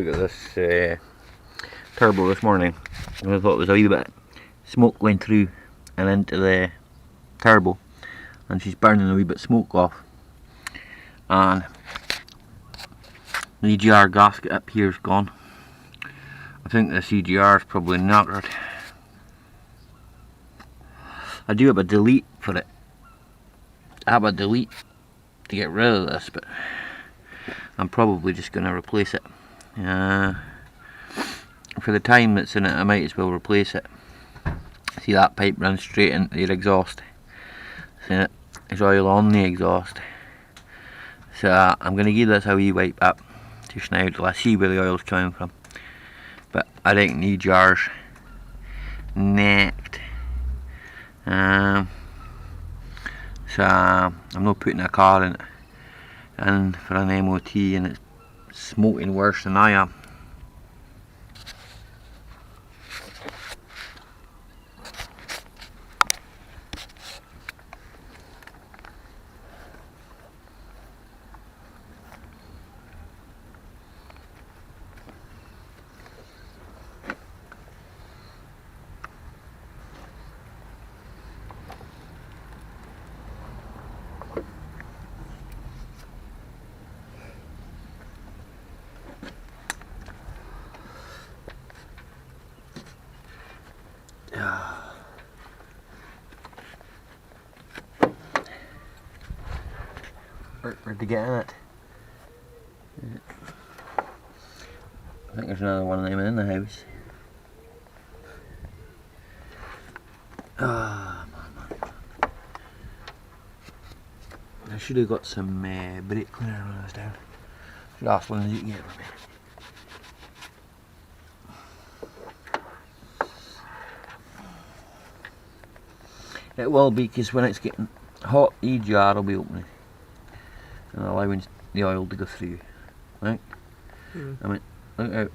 look at this turbo this morning, and I thought it was a wee bit smoke going through and into the turbo, and she's burning a wee bit of smoke off, and the EGR gasket up here is gone. I think this EGR is probably knackered. I do have a delete for it. I have a delete to get rid of this, but I'm probably just going to replace it. For the time that's in it, I might as well replace it. See, that pipe runs straight into your exhaust. See, there's oil on the exhaust. So I'm going to give this a wee wipe up just now till I see where the oil's coming from. But I reckon the EGR's necked. So I'm not putting a car in for an MOT, and it's smoking worse than I am. Where'd they get in it? I think there's another one of them in the house. Ah, man. I should have got some brake cleaner when I was down. Should ask one of you to get it for me. It will be, because when it's getting hot, EGR will be opening and allowing the oil to go through. Right? I mean, look out.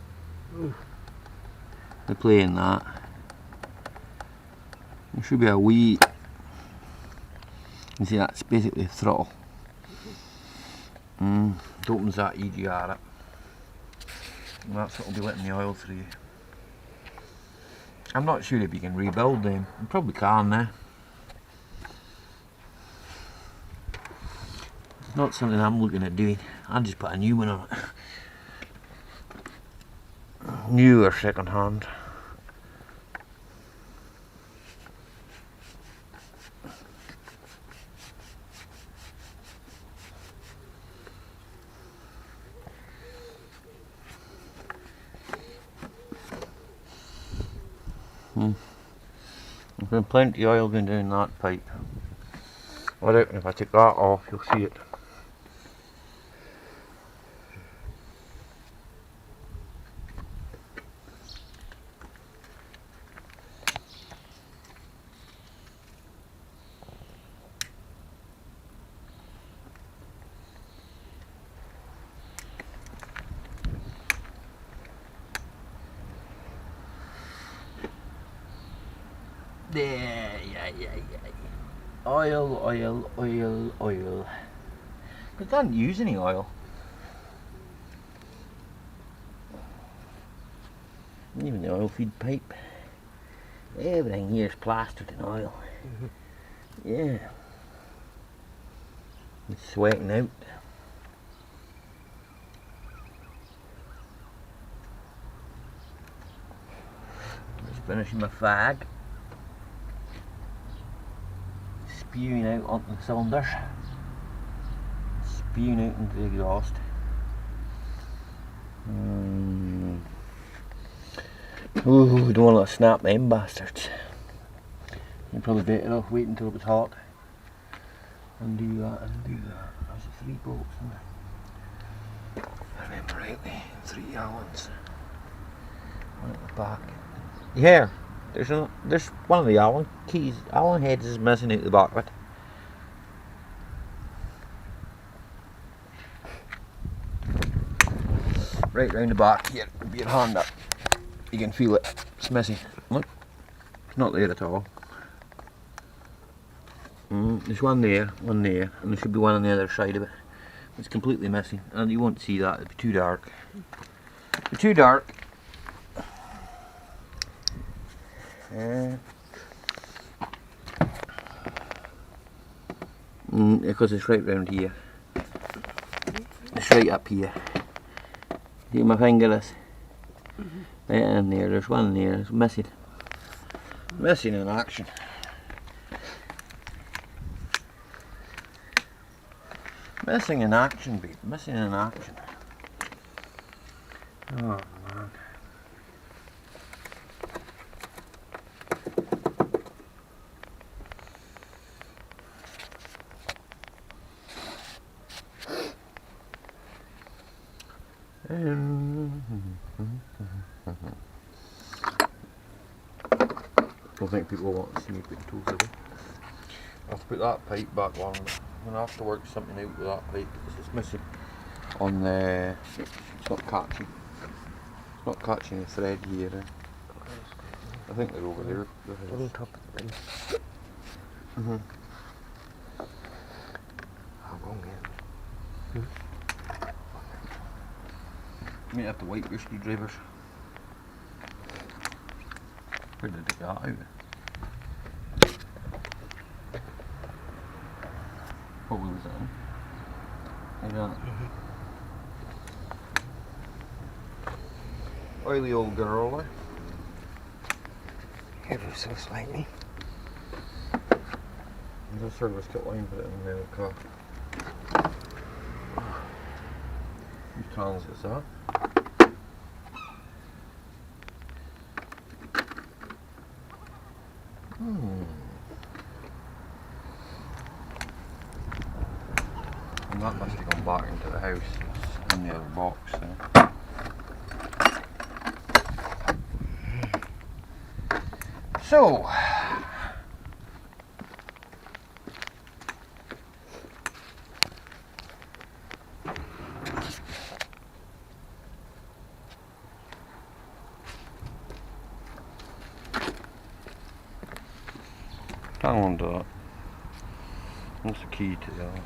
They're playing that. There should be a wee. You see, that's basically a throttle. It opens that EGR up. And that's what will be letting the oil through. I'm not sure if you can rebuild them. You probably can now. Not something I'm looking at doing. I'll just put a new one on it. New or second hand. There's been plenty of oil going down that pipe. I reckon if I take that off, you'll see it. Yeah. Oil. But it doesn't use any oil. Even the oil feed pipe. Everything here is plastered in oil. Yeah. It's sweating out. Just finishing my fag. Spewing out onto the cylinders, spewing out into the exhaust. Ooh, don't want to snap them bastards. You're probably better off waiting until it was hot and do that and do that. There's 3 bolts in there. If I remember rightly, 3 Allens. One at the back. Yeah. There's one of the Allen keys, Allen heads is missing out the back of it. Right round the back here, put your hand up. You can feel it, it's missing. Look, it's not there at all. There's one there, and there should be one on the other side of it. It's completely missing, and you won't see that, it'll be too dark. It's too dark. Because it's right round here. It's right up here. See my finger is? Right in there, there's one there, it's missing. Missing in action. Missing in action, babe. Missing in action. Oh man. I don't think people want to see me put tools away. I have to put that pipe back on. I'm going to have to work something out with that pipe because it's missing on the... It's not catching. It's not catching the thread here. I think they're over there. On top of the thing. How wrong here? You might have to wipe your screwdrivers. Where did it get out? What was that? Like that. Oily old girl, eh? Ever so slightly. The service kit line, put it in the car. Whose transit's that? And that must have gone back into the house. It's in the other box. So. Hang on to that. What's the key to that?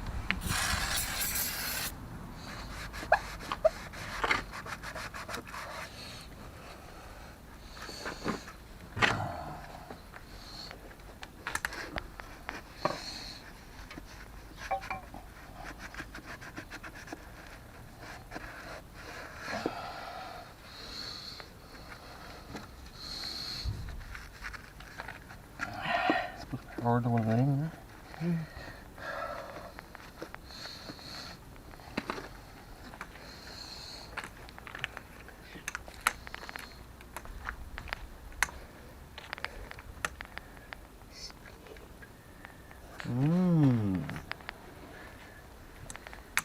Hard one thing.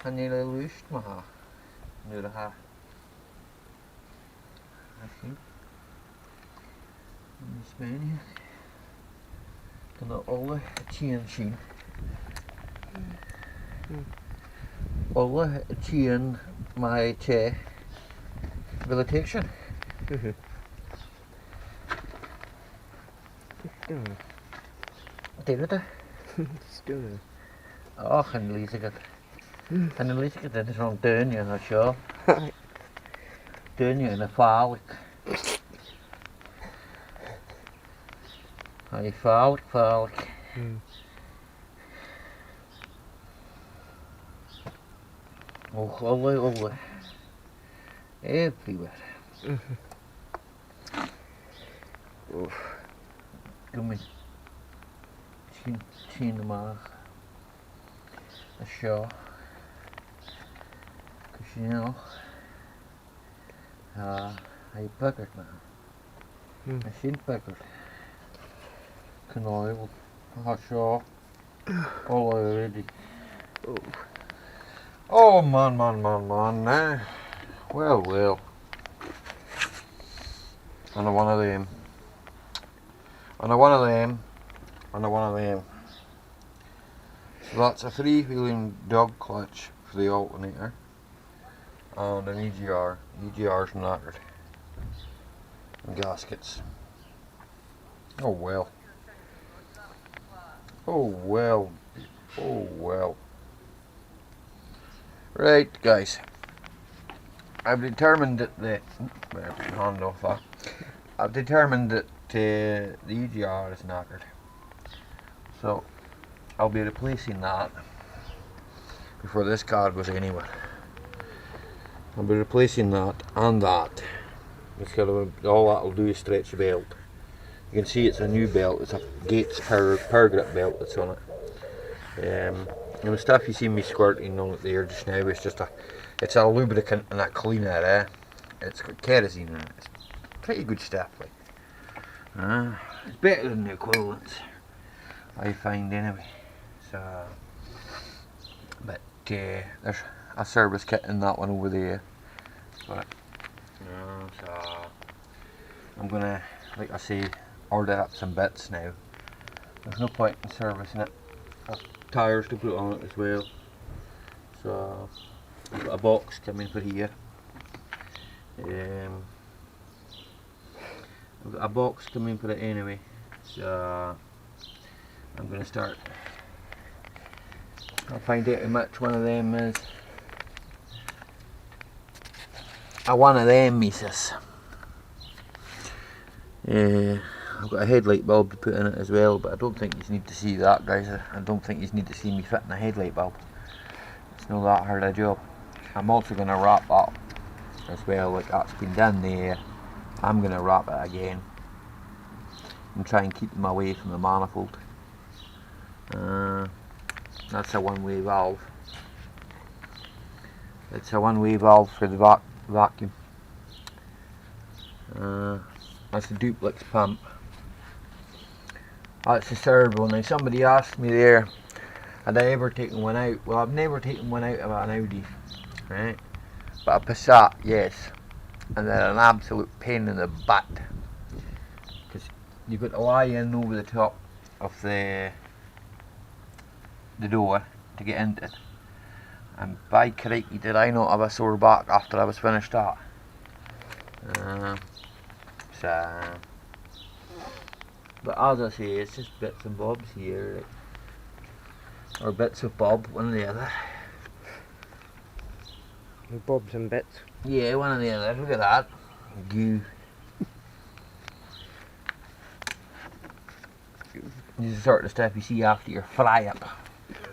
Han är lust med här. Nu det här. Fint. Spänning. Den har alle tjene sin. Alle tjene mig til rehabilitation. Det er det. Still. Åh, han lyser godt. Han lyser godt, det er sådan dønjen og sjov. Dønjen er farlig. Han er farlig. Alle. Everywhere. Gummi. Tjene maar. A show. Cause you know, I bucket man. I seen bucket. Canal, a show. All already. Oh man. Well. And one of them. So that's a freewheeling dog clutch for the alternator. And an EGR. EGR's knackered. And gaskets. Oh well. Right, guys. I've determined that the hand off that. I've determined that the EGR is knackered, so I'll be replacing that before this car goes anywhere. I'll be replacing that and that. All that'll do is stretch the belt. You can see it's a new belt. It's a Gates power grip belt that's on it. And the stuff you see me squirting on it there just now is just it's a lubricant and a cleaner. It's got kerosene in it. It's pretty good stuff. Like, it's better than the equivalents, I find anyway. So, but there's a service kit in that one over there. But so I'm gonna, like I say, order up some bits now. There's no point in servicing it. I've tyres to put on it as well. So I've got a box coming for here. I've got a box coming for it anyway. So I'm gonna start. I'll find out how much one of them is. One of them, missus. I've got a headlight bulb to put in it as well, but I don't think you need to see that, guys. I don't think you need to see me fitting a headlight bulb. It's not that hard a job. I'm also going to wrap that as well, like that's been done there. I'm going to wrap it again and try and keep them away from the manifold. That's a one-way valve. It's a one-way valve for the vacuum. That's the duplex pump. That's the servo. Now somebody asked me there, had I ever taken one out? Well, I've never taken one out of an Audi, right? But a Passat, yes. And they're an absolute pain in the butt, because you've got to lie in over the top of the door to get into it. And by crikey, did I not have a sore back after I was finished that. But as I say, it's just bits and bobs here, like, or bits of bob, one or the other. Bobs and bits. Yeah, one or the other. Look at that. Goo. This is the sort of stuff you see after your fly up.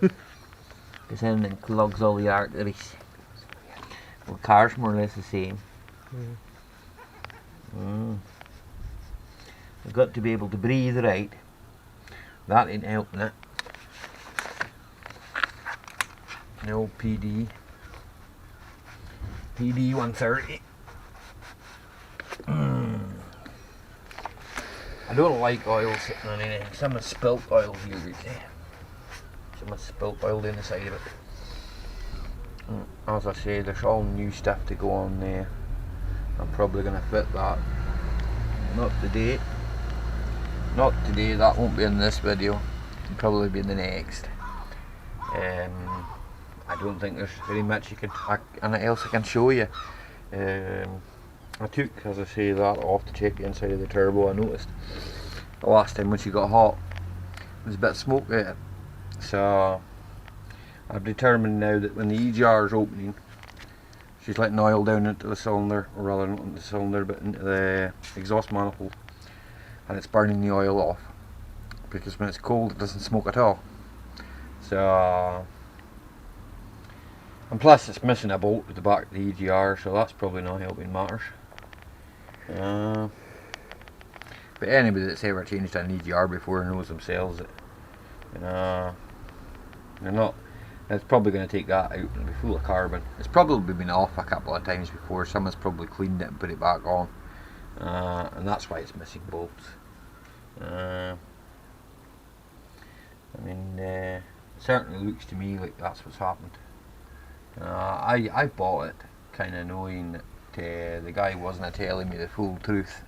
Because anything clogs all the arteries. Well, cars more or less the same. You've got to be able to breathe right. That ain't helping it. No PD 130. I don't like oil sitting on anything. Someone spilt oil here recently. Someone spilt oil down the side of it. As I say, there's all new stuff to go on there. I'm probably going to fit that. Not today. Not today, that won't be in this video. It'll probably be in the next. I don't think there's very much else I can show you. I took, as I say, that off to check the inside of the turbo. I noticed the last time when she got hot, there's a bit of smoke there. So I've determined now that when the EGR is opening, she's letting oil down into the cylinder, or rather not into the cylinder, but into the exhaust manifold, and it's burning the oil off, because when it's cold it doesn't smoke at all. So, and plus it's missing a bolt at the back of the EGR, so that's probably not helping matters. But anybody that's ever changed an EGR before knows themselves that they're not. It's probably going to take that out and it'll be full of carbon. It's probably been off a couple of times before. Someone's probably cleaned it and put it back on, and that's why it's missing bolts. I mean, it certainly looks to me like that's what's happened. I bought it kind of knowing that the guy wasn't telling me the full truth.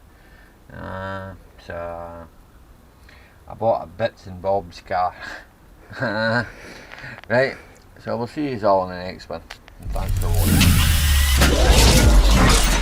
So I bought a bits and bobs car. Right, so we'll see you all in the next one. And thanks for watching.